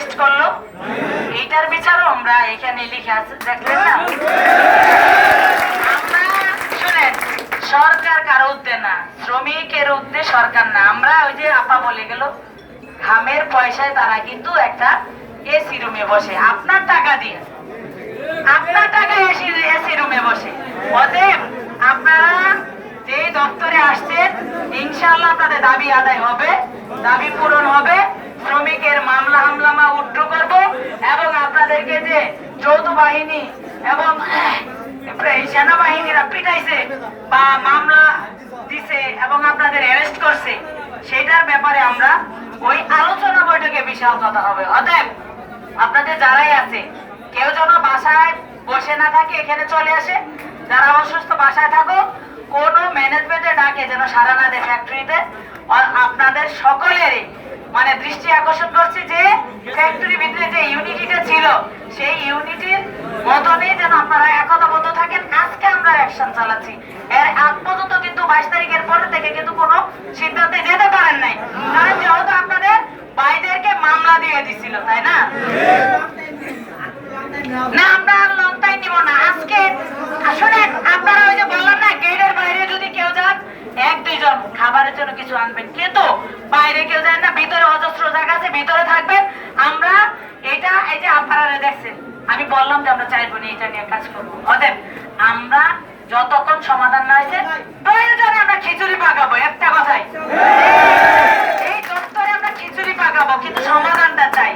Arrest করলো? এইটার বিচারও আমরা এখানে লিখে আছে, দেখলেন না? আমরা শুনেন, সরকার কারো উদ্দে না, শ্রমিকের উদ্দে সরকার না। আমরা ওই যে আপা বলে গেল, ঘামের পয়সায় তারা কিন্তু একটা এসি রুমে বসে, আপনার টাকা দিয়ে, আপনার টাকা এসি রুমে বসে। অতএব আপনারা যে দপ্তরে আসছেন, ইনশাআল্লাহ আপনাদের দাবি আদায় হবে, দাবি পূরণ হবে। শ্রমিকের মামলা হামলামা উঠ্র করব এবং আপনাদেরকে যে যৌথ বাহিনী এবং সেনাবাহিনীরা পিটাইছে বা মামলা দিছে এবং আপনাদের অ্যারেস্ট করছে, সেটার ব্যাপারে আমরা ওই আলোচনা বৈঠকে বিশাল কথা হবে। অতএব আপনাদের যারাই আছে, কেউ যেন বাসায় বসে না থাকে, এখানে চলে আসে। যারা অসুস্থ বাসায় থাকো, কোন ম্যানেজমেন্টে ডাকে যেন সারা না দেয় ফ্যাক্টরিতে। আপনাদের সকলেরই মানে দৃষ্টি আকর্ষণ করছি যে ফ্যাক্টরির ভিতরে যে ইউনিটিটা ছিল, সেই ইউনিটির মতনই যেন আপনারা একতাবদ্ধ থাকেন। আজকে আমরা অ্যাকশন চালাচ্ছি, এর আগ পর্যন্ত কিন্তু 22 তারিখের পরে থেকে কিন্তু কোনো সিদ্ধান্তে যেতে পারেন নাই, কারণ যেহেতু আপনাদের ভাইদেরকে মামলা দিয়ে দিছিল, তাই না? না, আমরা লং টাইম নিব না। আজকে আসলে আপনারা ওই যে বললাম না, গেটের বাইরে যদি কেউ যান, 1-2 জন খাবারের জন্য কিছু আনবেন, কিন্তু বাইরে কেউ যায় না। ভিতরে অজস্র জায়গা আছে, ভিতরে থাকবেন। আমরা এটা এই যে আপনারা দেখছেন, আমি বললাম যে আমরা চাইবো না, এটা নিয়ে কাজ করবো। অতএব আমরা যতক্ষণ সমাধান না হয়েছে, প্রয়োজনে আমরা খিচুড়ি পাকাবো, একটা কথাই, এই দপ্তরে আমরা খিচুড়ি পাকাবো, কিন্তু সমাধানটা চাই।